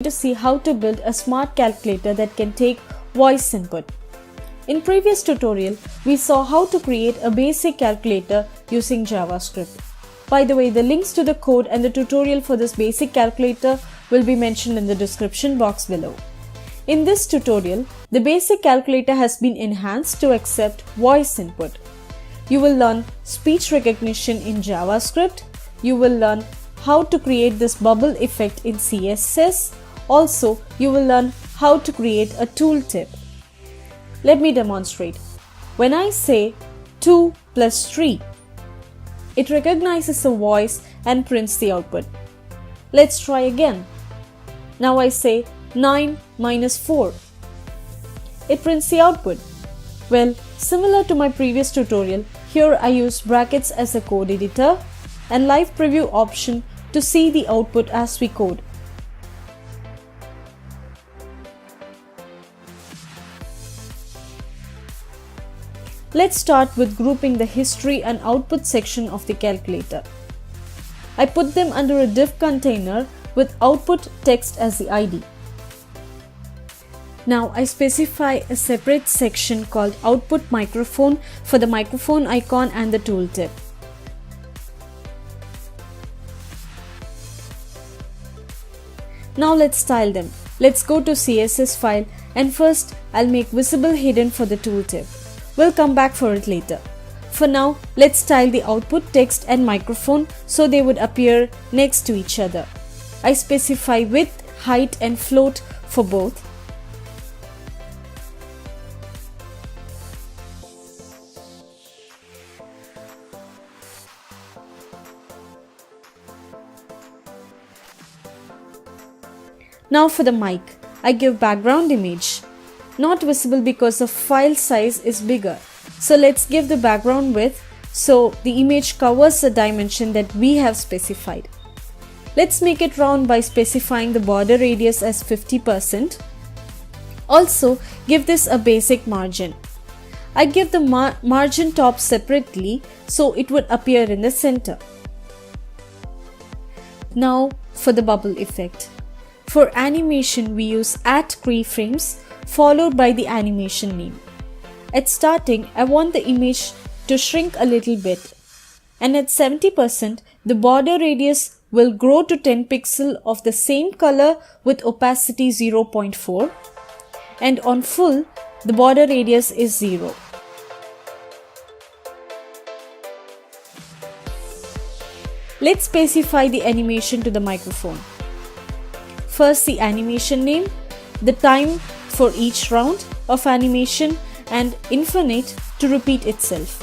to see how to build a smart calculator that can take voice input. In previous tutorial, we saw how to create a basic calculator using JavaScript. By the way, the links to the code and the tutorial for this basic calculator will be mentioned in the description box below. In this tutorial, the basic calculator has been enhanced to accept voice input. You will learn speech recognition in JavaScript. You will learn how to create this bubble effect in CSS. Also, you will learn how to create a tooltip. Let me demonstrate. When I say 2 plus 3, it recognizes a voice and prints the output. Let's try again. Now I say 9 minus 4. It prints the output. Well, similar to my previous tutorial, here I use brackets as a code editor and live preview option to see the output as we code. Let's start with grouping the history and output section of the calculator. I put them under a div container with output text as the ID. Now I specify a separate section called output microphone for the microphone icon and the tooltip. Now let's style them. Let's go to CSS file and first I'll make visible hidden for the tooltip. We'll come back for it later. For now, let's style the output text and microphone so they would appear next to each other. I specify width, height and float for both. Now for the mic, I give background image. Not visible because the file size is bigger. So let's give the background width so the image covers the dimension that we have specified. Let's make it round by specifying the border radius as 50%. Also, give this a basic margin. I give the margin top separately so it would appear in the center. Now for the bubble effect. For animation, we use @keyframes followed by the animation name. At starting, I want the image to shrink a little bit, and at 70%, the border radius will grow to 10 pixels of the same color with opacity 0.4, and on full, the border radius is 0. Let's specify the animation to the microphone. First, the animation name, the time for each round of animation and infinite to repeat itself.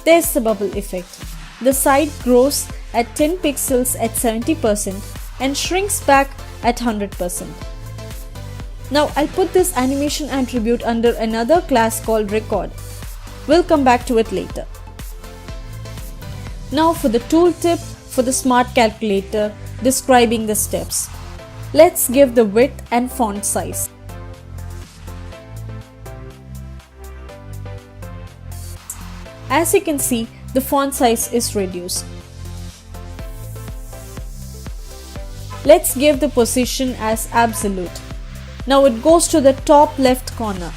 There's the bubble effect. The side grows at 10 pixels at 70% and shrinks back at 100%. Now I'll put this animation attribute under another class called record. We'll come back to it later. Now for the tooltip for the smart calculator describing the steps. Let's give the width and font size. As you can see, the font size is reduced. Let's give the position as absolute. Now it goes to the top left corner.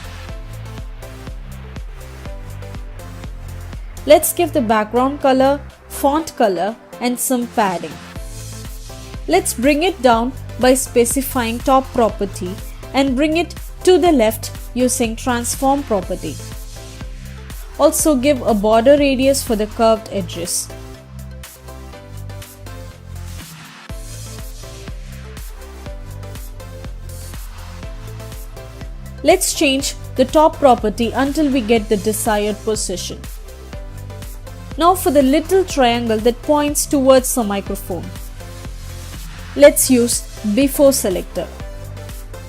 Let's give the background color, font color and some padding. Let's bring it down by specifying top property and bring it to the left using transform property. Also give a border radius for the curved edges. Let's change the top property until we get the desired position. Now for the little triangle that points towards the microphone. Let's use before selector.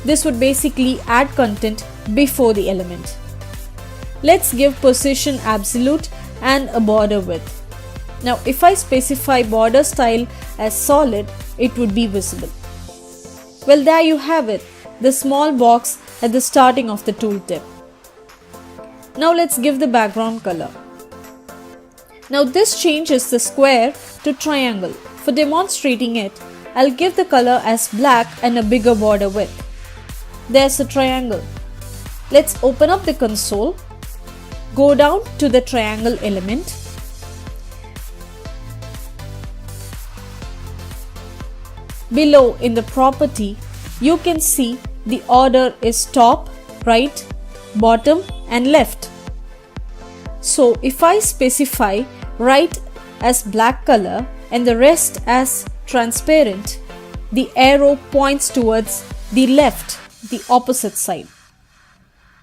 This would basically add content before the element. Let's give position absolute and a border width. Now if I specify border style as solid, it would be visible. Well, there you have it, the small box at the starting of the tooltip. Now let's give the background color. Now this changes the square to triangle. For demonstrating it, I'll give the color as black and a bigger border width. There's a triangle. Let's open up the console. Go down to the triangle element. Below in the property, you can see the order is top, right, bottom and left. So if I specify right as black color and the rest as transparent, the arrow points towards the left, the opposite side.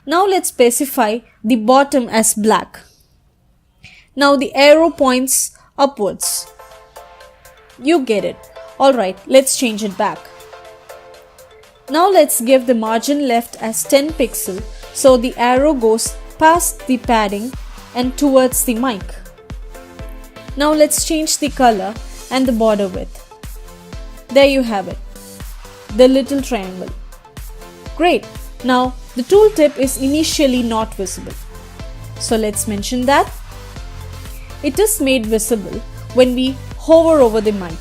Now let's specify the bottom as black. Now the arrow points upwards. You get it. Alright, let's change it back. Now let's give the margin left as 10 pixels so the arrow goes past the padding and towards the mic. Now let's change the color and the border width. There you have it, the little triangle. Great. Now the tooltip is initially not visible. So let's mention that. It is made visible when we hover over the mic.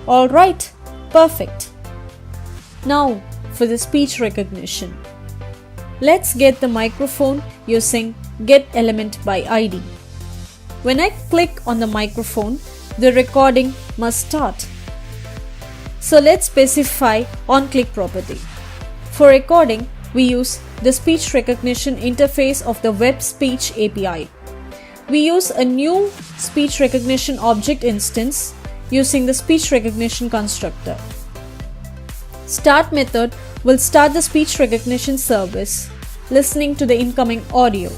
Alright, perfect. Now for the speech recognition. Let's get the microphone using getElementById. When I click on the microphone, the recording must start. So let's specify onClick property. For recording, we use the speech recognition interface of the Web Speech API. We use a new speech recognition object instance using the speech recognition constructor. Start method will start the speech recognition service listening to the incoming audio.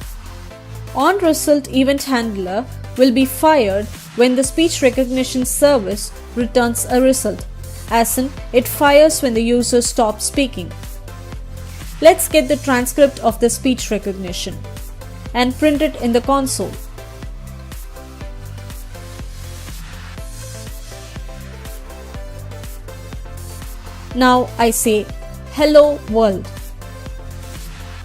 OnResult event handler will be fired when the speech recognition service returns a result, as in it fires when the user stops speaking. Let's get the transcript of the speech recognition and print it in the console. Now I say, "Hello world."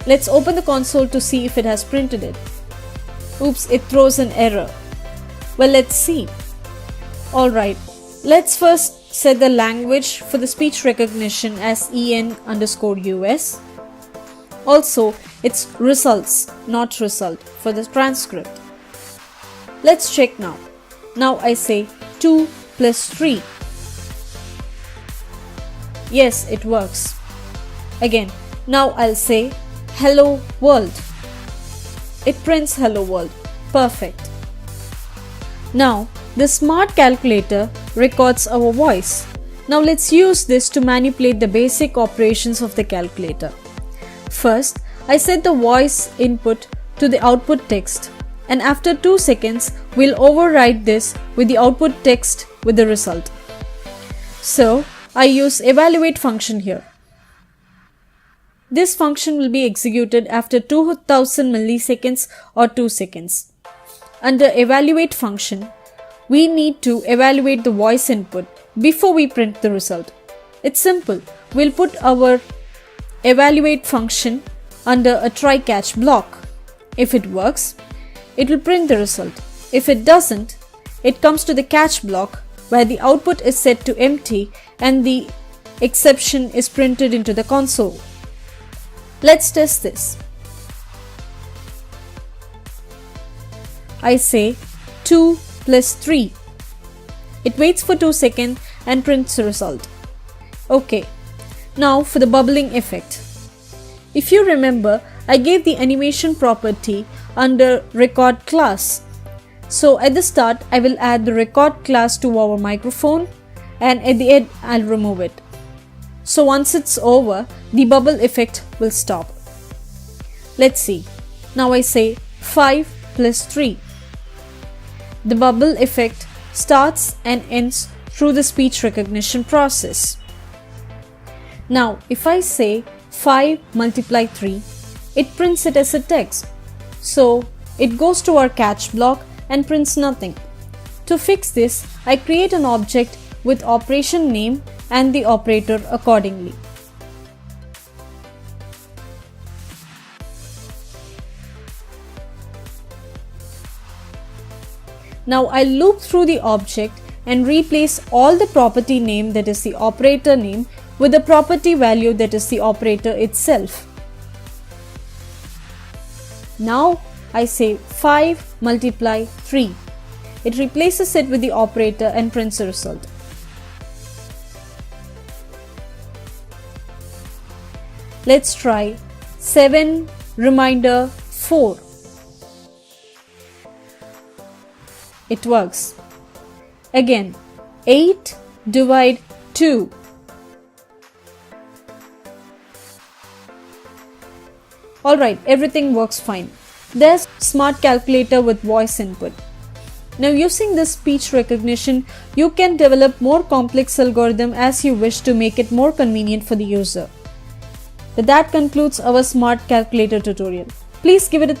Let's open the console to see if it has printed it. Oops, it throws an error. Well, let's see. Alright, let's first set the language for the speech recognition as EN_US. Also, it's results, not result for the transcript. Let's check now. Now I say 2 plus 3. Yes, it works. Again, now I'll say "Hello world." It prints "Hello world." Perfect. Now, the smart calculator records our voice. Now let's use this to manipulate the basic operations of the calculator. First, I set the voice input to the output text, and after 2 seconds, we'll override this with the output text with the result. So, I use evaluate function here. This function will be executed after 2000 milliseconds or 2 seconds. Under evaluate function, we need to evaluate the voice input before we print the result. It's simple. We'll put our evaluate function under a try-catch block. If it works, it will print the result. If it doesn't, it comes to the catch block where the output is set to empty and the exception is printed into the console. Let's test this. I say 2 plus 3. It waits for 2 seconds and prints the result. Okay, now for the bubbling effect. If you remember, I gave the animation property under record class. So at the start, I will add the record class to our microphone, and at the end, I'll remove it. So once it's over, the bubble effect will stop. Let's see. Now I say 5 plus 3. The bubble effect starts and ends through the speech recognition process. Now, if I say 5 multiply 3, it prints it as a text. So it goes to our catch block and prints nothing. To fix this, I create an object with operation name and the operator accordingly. Now I'll loop through the object and replace all the property name, that is the operator name, with the property value, that is the operator itself. Now I say 5 multiply 3. It replaces it with the operator and prints the result. Let's try 7 remainder 4. It works. Again, 8 divide 2. Alright, everything works fine. There's smart calculator with voice input. Now using this speech recognition, you can develop more complex algorithm as you wish to make it more convenient for the user. But that concludes our smart calculator tutorial. Please give it a thumbs up.